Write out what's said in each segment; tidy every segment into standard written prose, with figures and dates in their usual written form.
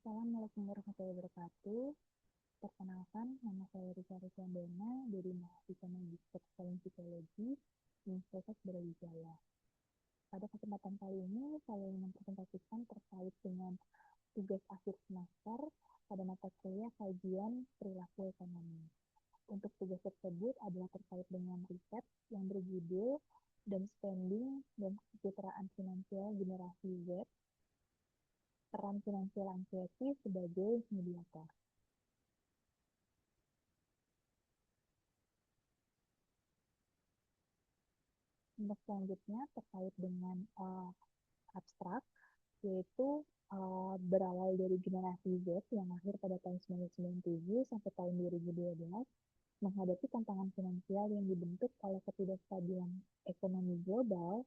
Assalamualaikum warahmatullahi wabarakatuh. Perkenalkan, nama saya Risa Risandana dari mahasiswa Magister Sains Psikologi Universitas Brawijaya. Pada kesempatan kali ini, saya ingin mempresentasikan terkait dengan tugas akhir semester pada mata kuliah kajian perilaku ekonomi. Untuk tugas tersebut adalah terkait dengan riset yang berjudul dan spending dan kesejahteraan finansial generasi Z, peran finansial anxiety sebagai mediator. Untuk selanjutnya terkait dengan abstrak, yaitu berawal dari generasi Z yang lahir pada tahun 1997 sampai tahun 2012, menghadapi tantangan finansial yang dibentuk oleh ketidakstabilan ekonomi global,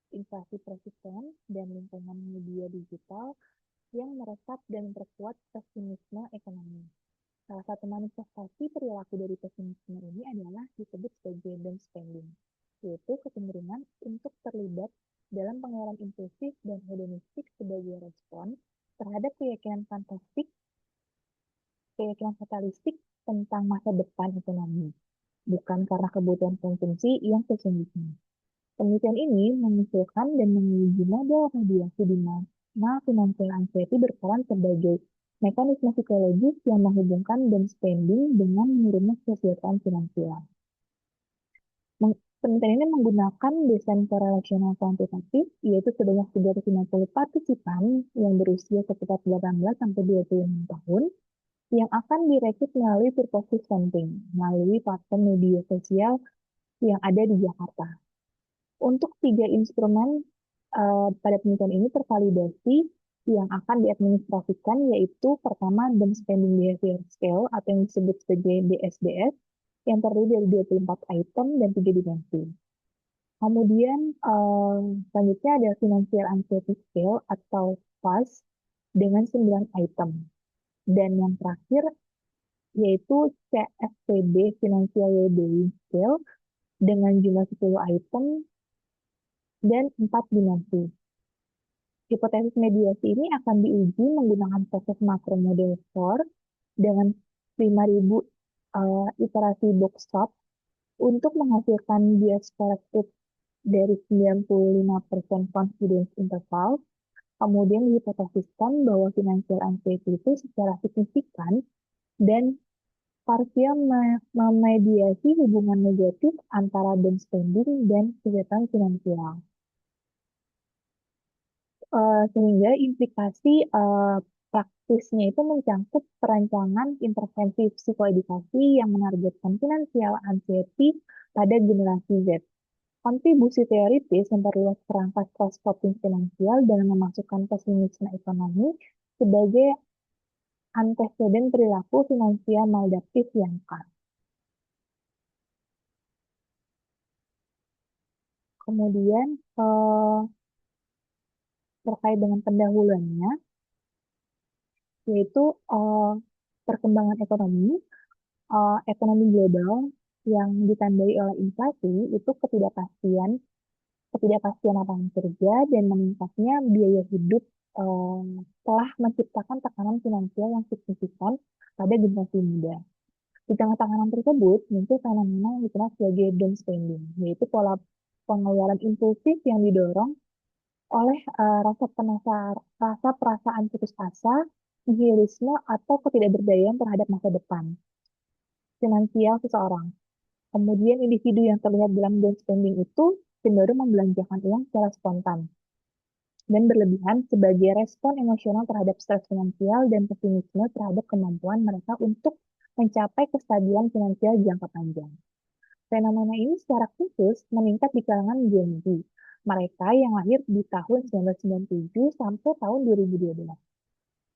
inflasi persisten, dan lingkungan media digital yang meresap dan memperkuat pesimisme ekonomi. Salah satu manifestasi perilaku dari pesimisme ini adalah disebut sebagai doom spending, yaitu kecenderungan untuk terlibat dalam pengeluaran impulsif dan hedonistik sebagai respon terhadap keyakinan fatalistik tentang masa depan ekonomi, bukan karena kebutuhan konsumsi yang sesungguhnya. Penelitian ini mengusulkan dan menguji model radiasi di mana financial anxiety berperan sebagai mekanisme psikologis yang menghubungkan doom spending dengan menurunnya kesejahteraan finansial. Penelitian ini menggunakan desain korelasional kuantitatif, yaitu sebanyak 350 partisipan yang berusia sekitar 18 sampai 26 tahun, yang akan direkrut melalui peer-to-peer sampling, melalui platform media sosial yang ada di Jakarta. Untuk 3 instrumen pada penelitian ini tervalidasi yang akan diadministrasikan, yaitu pertama Doom Spending Behavior Scale atau yang disebut sebagai DSBS, yang terdiri dari 24 item dan 3 dimensi. Kemudian selanjutnya ada Financial Anxiety Scale atau FAS dengan 9 item. Dan yang terakhir yaitu CFPB Financial Wellbeing Scale dengan jumlah 10 item dan 4 dimensi. Hipotesis mediasi ini akan diuji menggunakan proses makro model score dengan 5.000 iterasi box stop untuk menghasilkan bias kolektif dari 95% confidence interval. Kemudian dihipotesiskan bahwa financial anxiety itu secara signifikan dan parsial memediasi hubungan negatif antara down spending dan kesehatan finansial. Sehingga implikasi praktisnya itu mencakup perancangan intervensi psikoedukasi yang menargetkan financial anxiety pada generasi Z. Kontribusi teoritis memperluas kerangka stress coping finansial dan memasukkan pesimisme ekonomi sebagai anteseden perilaku finansial maladaptif yang khas. Kemudian terkait dengan pendahuluannya, yaitu perkembangan ekonomi global yang ditandai oleh inflasi itu ketidakpastian lapangan kerja dan meningkatnya biaya hidup telah menciptakan tekanan finansial yang signifikan pada generasi muda. Di tengah tekanan tersebut, muncul fenomena yang dikenal sebagai doom spending, yaitu pola pengeluaran impulsif yang didorong oleh rasa perasaan putus asa, nihilisme, atau ketidakberdayaan terhadap masa depan finansial seseorang. Kemudian individu yang terlihat dalam down spending itu cenderung membelanjakan uang secara spontan dan berlebihan sebagai respon emosional terhadap stres finansial dan pesimisme terhadap kemampuan mereka untuk mencapai kestabilan finansial jangka panjang. Fenomena ini secara khusus meningkat di kalangan Gen Z, mereka yang lahir di tahun 1997 sampai tahun 2012.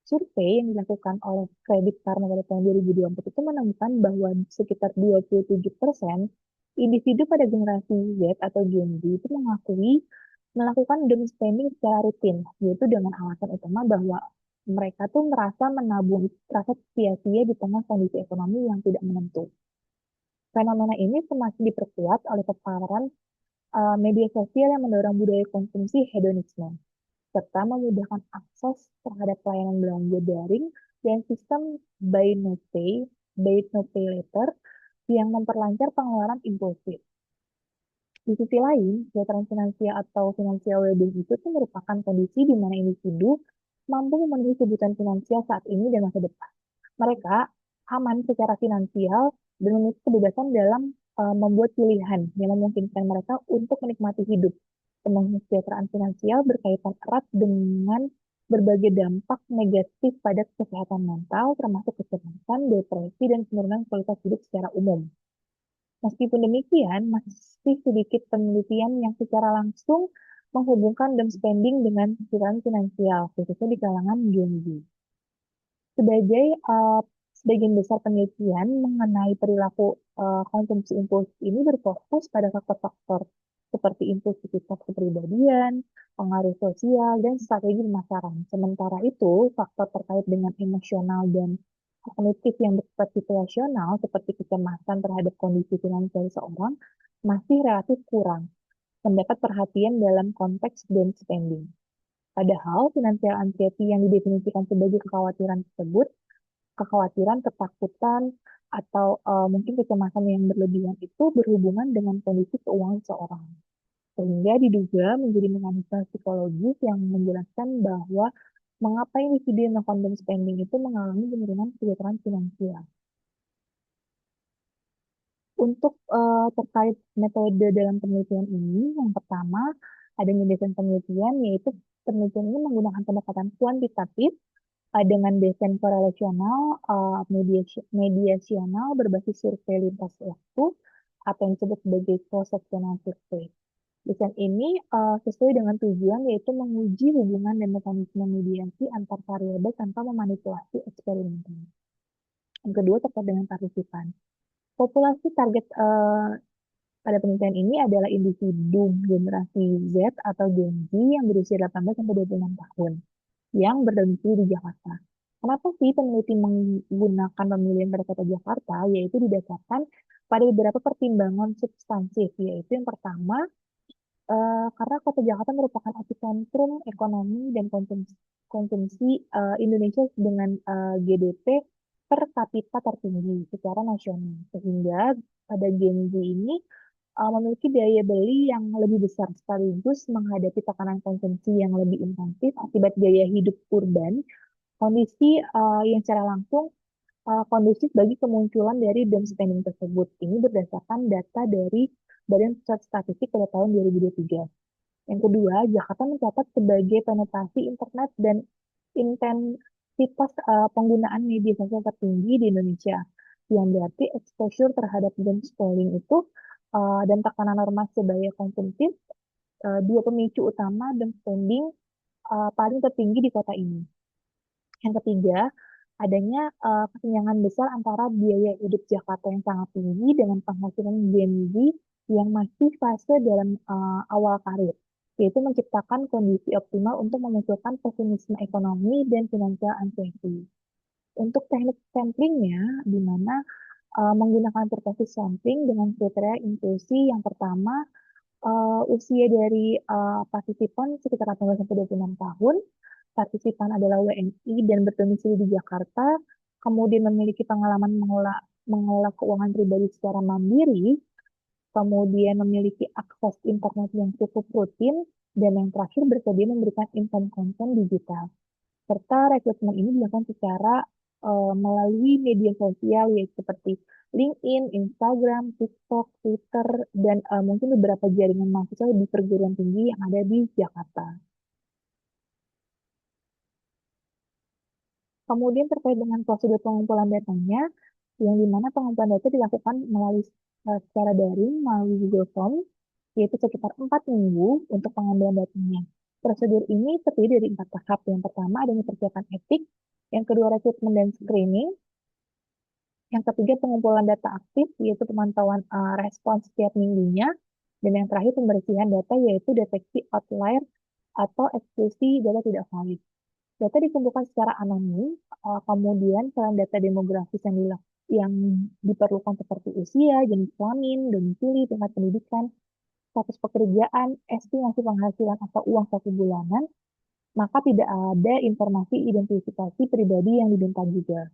Survei yang dilakukan oleh Credit Karma pada tahun 2024 itu menemukan bahwa sekitar 27% individu pada generasi Z atau Gen Z itu mengakui melakukan doom spending secara rutin, yaitu dengan alasan utama bahwa mereka tuh merasa menabung terasa sia-sia di tengah kondisi ekonomi yang tidak menentu. Fenomena ini semakin diperkuat oleh paparan media sosial yang mendorong budaya konsumsi hedonisme. serta memudahkan akses terhadap pelayanan belanja daring dan sistem buy no pay later yang memperlancar pengeluaran impulsif. Di sisi lain, kesejahteraan finansial atau financial well-being itu tuh merupakan kondisi di mana individu mampu memenuhi kebutuhan finansial saat ini dan masa depan. Mereka aman secara finansial dan memiliki kebebasan dalam membuat pilihan yang memungkinkan mereka untuk menikmati hidup. Penuh kesejahteraan finansial berkaitan erat dengan berbagai dampak negatif pada kesehatan mental, termasuk kecemasan, depresi, dan penurunan kualitas hidup secara umum. Meskipun demikian, masih sedikit penelitian yang secara langsung menghubungkan doom spending dengan kesejahteraan finansial, khususnya di kalangan Gen Z. Sebagai sebagian besar penelitian mengenai perilaku konsumsi impulsif ini berfokus pada faktor-faktor seperti impulsivitas kepribadian, pengaruh sosial, dan strategi pemasaran. Sementara itu, faktor terkait dengan emosional dan kognitif yang bersifat situasional seperti kecemasan terhadap kondisi finansial seseorang masih relatif kurang mendapat perhatian dalam konteks down spending. Padahal financial anxiety yang didefinisikan sebagai kekhawatiran tersebut, kekhawatiran, ketakutan, atau mungkin kecemasan yang berlebihan itu berhubungan dengan kondisi keuangan seseorang. Sehingga diduga menjadi mekanisme psikologis yang menjelaskan bahwa mengapa individu yang melakukan down spending itu mengalami penurunan kesejahteraan finansial. Untuk terkait metode dalam penelitian ini, yang pertama adanya desain penelitian, yaitu penelitian ini menggunakan pendekatan kuantitatif dengan desain korelasional, mediasional berbasis survei lintas waktu atau yang disebut sebagai cross-sectional survey. Desain ini sesuai dengan tujuan, yaitu menguji hubungan dan mekanisme mediasi antar variabel tanpa memanipulasi eksperimen. Yang kedua terkait dengan partisipan. Populasi target pada penelitian ini adalah individu generasi Z atau Gen Z yang berusia 18 sampai 26 tahun yang berdomisili di Jakarta. Kenapa sih peneliti menggunakan pemilihan pada kota Jakarta? Yaitu didasarkan pada beberapa pertimbangan substansif, yaitu yang pertama, karena kota Jakarta merupakan epicentrum ekonomi dan konsumsi Indonesia dengan GDP per kapita tertinggi secara nasional. Sehingga pada Gen Z ini memiliki daya beli yang lebih besar sekaligus menghadapi tekanan konsumsi yang lebih intensif akibat gaya hidup urban, kondisi yang secara langsung kondusif bagi kemunculan dari down spending tersebut. Ini berdasarkan data dari Badan Pusat Statistik pada tahun 2023. Yang kedua, Jakarta mencatat sebagai penetrasi internet dan intensitas penggunaan media sosial tertinggi di Indonesia, yang berarti exposure terhadap doom scrolling itu dan tekanan norma sebaya konsumtif, dua pemicu utama doom spending paling tertinggi di kota ini. Yang ketiga, adanya kesenjangan besar antara biaya hidup Jakarta yang sangat tinggi dengan penghasilan Gen Z yang masih fase dalam awal karir, yaitu menciptakan kondisi optimal untuk memunculkan pesimisme ekonomi dan financial anxiety. Untuk teknik samplingnya, di mana menggunakan perspektif sampling dengan kriteria inklusi yang pertama, usia dari partisipan sekitar 18-26 tahun, partisipan adalah WNI dan berdomisili di Jakarta, kemudian memiliki pengalaman mengelola keuangan pribadi secara mandiri, kemudian memiliki akses internet yang cukup rutin, dan yang terakhir bersedia memberikan income content digital. Serta rekrutmen ini dilakukan secara melalui media sosial yaitu seperti LinkedIn, Instagram, TikTok, Twitter, dan mungkin beberapa jaringan mahasiswa di perguruan tinggi yang ada di Jakarta. Kemudian terkait dengan prosedur pengumpulan datanya, yang dimana pengumpulan data dilakukan melalui secara daring melalui Google Form, yaitu sekitar 4 minggu untuk pengambilan datanya. Prosedur ini terdiri dari 4 tahap. Yang pertama adanya persiapan etik, yang kedua rekrutmen dan screening, yang ketiga pengumpulan data aktif, yaitu pemantauan respons setiap minggunya, dan yang terakhir pembersihan data, yaitu deteksi outlier atau eksklusi data tidak valid. Data dikumpulkan secara anonim, kemudian selain data demografis yang diperlukan seperti usia, jenis kelamin, domisili, tingkat pendidikan, status pekerjaan, estimasi penghasilan atau uang saku bulanan, maka tidak ada informasi identifikasi pribadi yang diminta juga.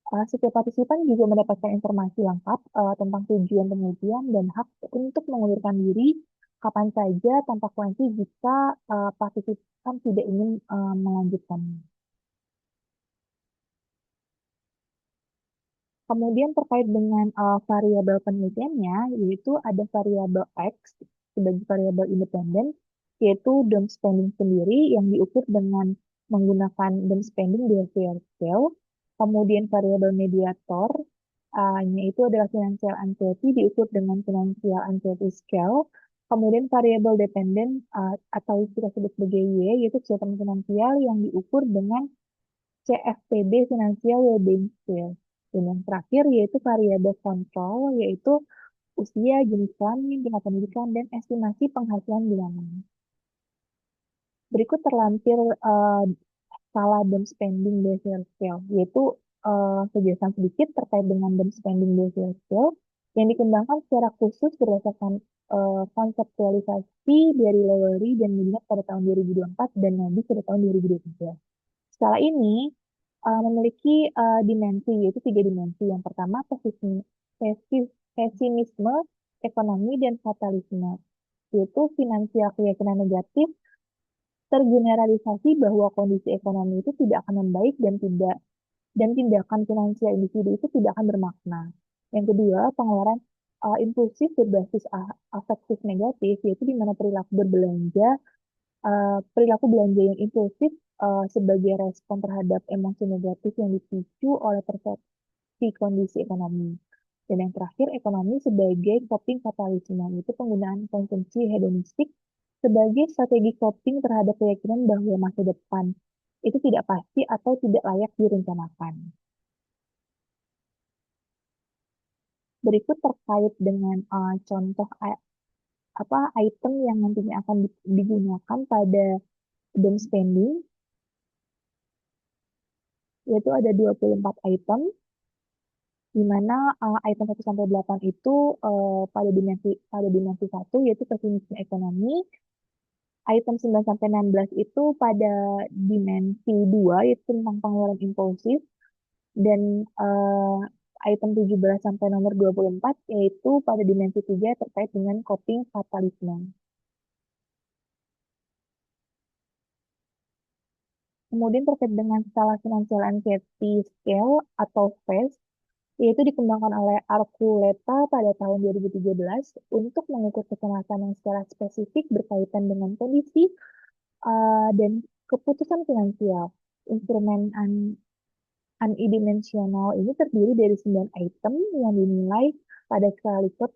Setiap partisipan juga mendapatkan informasi lengkap tentang tujuan penelitian dan hak untuk mengundurkan diri kapan saja tanpa konsekuensi jika partisipan tidak ingin melanjutkannya. Kemudian terkait dengan variabel penelitiannya, yaitu ada variabel X sebagai variabel independen, yaitu down spending sendiri yang diukur dengan menggunakan down spending behavior scale. Kemudian variabel mediator, yaitu adalah financial anxiety diukur dengan financial anxiety scale. Kemudian variabel dependen atau kita sebut sebagai Y, yaitu kesehatan finansial yang diukur dengan CFPB Financial Wellbeing Scale. Dan yang terakhir yaitu variabel kontrol, yaitu usia, jenis kelamin, tingkat pendidikan, dan estimasi penghasilan bulanan. Berikut terlampir skala down spending behavior scale, yaitu penjelasan sedikit terkait dengan down spending behavior scale yang dikembangkan secara khusus berdasarkan konseptualisasi dari Lowery dan Miller pada tahun 2024 dan Nabi pada tahun 2023. Skala ini memiliki dimensi, yaitu 3 dimensi. Yang pertama, pesimisme, ekonomi, dan fatalisme, yaitu finansial keyakinan negatif tergeneralisasi bahwa kondisi ekonomi itu tidak akan membaik dan tindakan finansial individu itu tidak akan bermakna. Yang kedua, pengeluaran impulsif berbasis afektif negatif, yaitu di mana perilaku belanja yang impulsif sebagai respon terhadap emosi negatif yang dipicu oleh persepsi kondisi ekonomi. Dan yang terakhir, ekonomi sebagai coping fatalisme, yaitu penggunaan konsumsi hedonistik sebagai strategi coping terhadap keyakinan bahwa masa depan itu tidak pasti atau tidak layak direncanakan. Berikut terkait dengan contoh item yang nantinya akan digunakan pada down spending, yaitu ada 24 item, di mana item 1 sampai 8 itu pada dimensi 1 yaitu pesimisme ekonomi, item 9 sampai 16 itu pada dimensi 2 yaitu tentang pengeluaran impulsif, dan item 17 sampai nomor 24 yaitu pada dimensi 3 terkait dengan coping fatalisme. Kemudian terkait dengan skala financial anxiety scale atau FAS, yaitu dikembangkan oleh Arculeta pada tahun 2013 untuk mengukur kecemasan yang secara spesifik berkaitan dengan kondisi dan keputusan finansial. Instrumen unidimensional ini terdiri dari 9 item yang dinilai pada skala Likert,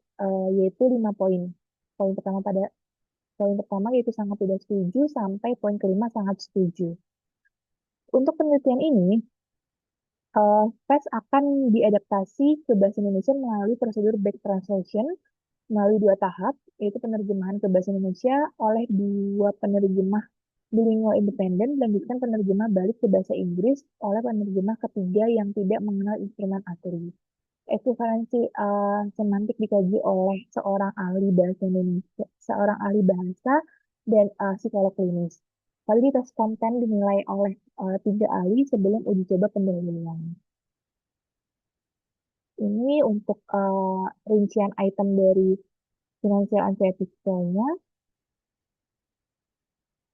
yaitu 5 poin. Poin pertama yaitu sangat tidak setuju sampai poin kelima sangat setuju. Untuk penelitian ini, tes akan diadaptasi ke bahasa Indonesia melalui prosedur back translation melalui 2 tahap, yaitu penerjemahan ke bahasa Indonesia oleh 2 penerjemah bilingual independen, lanjutkan penerjemah balik ke bahasa Inggris oleh penerjemah ketiga yang tidak mengenal instrumen asli. Equivalensi semantik dikaji oleh seorang ahli bahasa Indonesia, seorang ahli bahasa dan psikolog klinis. Validitas konten dinilai oleh 3 ahli sebelum uji coba pendahuluan. Ini untuk rincian item dari financial anxiety scale-nya.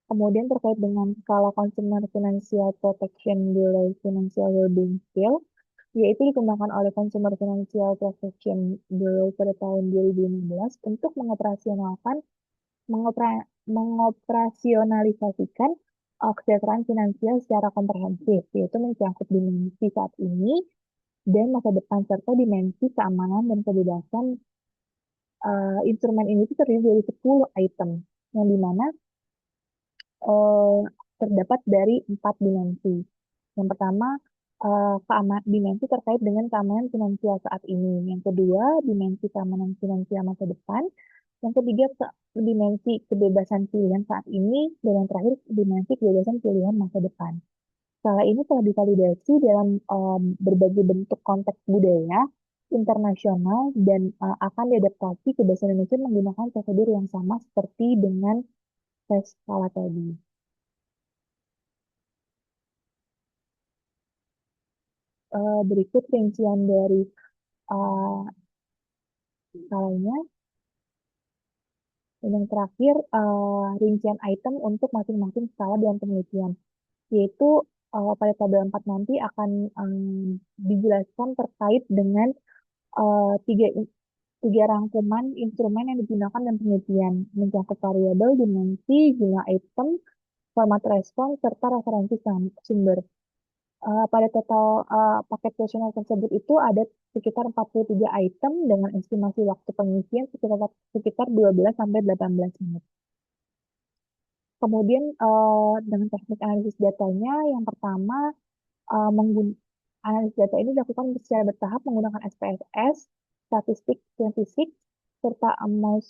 Kemudian terkait dengan skala Consumer Financial Protection Bureau Financial Wellbeing Scale, yaitu dikembangkan oleh Consumer Financial Protection Bureau pada tahun 2015 untuk mengoperasionalisasikan kesejahteraan finansial secara komprehensif, yaitu mencangkup dimensi saat ini dan masa depan serta dimensi keamanan dan kebebasan. Instrumen ini terdiri dari 10 item, yang dimana terdapat dari 4 dimensi. Yang pertama, dimensi terkait dengan keamanan finansial saat ini. Yang kedua, dimensi keamanan finansial masa depan. Yang ketiga, dimensi kebebasan pilihan saat ini. Dan yang terakhir, dimensi kebebasan pilihan masa depan. Skala ini telah divalidasi dalam berbagai bentuk konteks budaya internasional dan akan diadaptasi ke bahasa Indonesia menggunakan prosedur yang sama seperti dengan tes skala tadi. berikut rincian dari uh, skalanya. Dan yang terakhir, rincian item untuk masing-masing skala dalam penelitian. Yaitu pada tabel 4 nanti akan dijelaskan terkait dengan tiga tiga rangkuman instrumen yang digunakan dalam penelitian, mencakup variabel, dimensi, jumlah item, format respon, serta referensi sumber. Pada total paket kuesioner tersebut itu ada sekitar 43 item dengan estimasi waktu pengisian sekitar 12 sampai 18 menit. Kemudian dengan teknik analisis datanya, yang pertama analisis data ini dilakukan secara bertahap menggunakan SPSS, statistik 26, serta mouse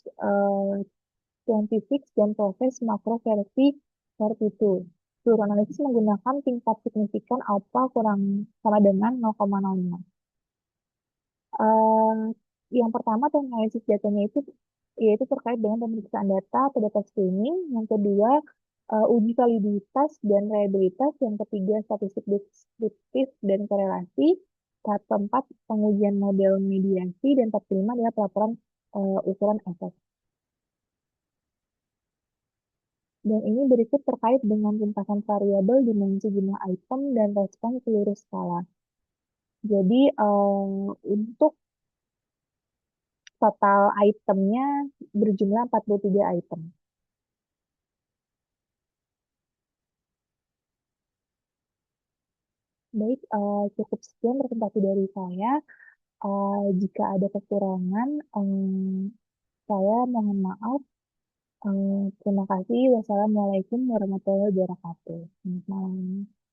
26 dan proses makro versi 32. Seluruh analisis menggunakan tingkat signifikan alpha kurang sama dengan 0,05. Eh, yang pertama, teknik analisis datanya itu yaitu terkait dengan pemeriksaan data atau data screening. Yang kedua, uji validitas dan reliabilitas. Yang ketiga, statistik deskriptif dan korelasi. Tahap keempat, pengujian model mediasi. Dan tahap kelima adalah pelaporan ukuran efek. Dan ini berikut terkait dengan ringkasan variabel, dimensi jumlah item, dan respon seluruh skala. Jadi, untuk total itemnya berjumlah 43 item. Baik, cukup sekian presentasi dari saya. Jika ada kekurangan, saya mohon maaf. Terima kasih. Wassalamualaikum warahmatullahi wabarakatuh. Selamat malam.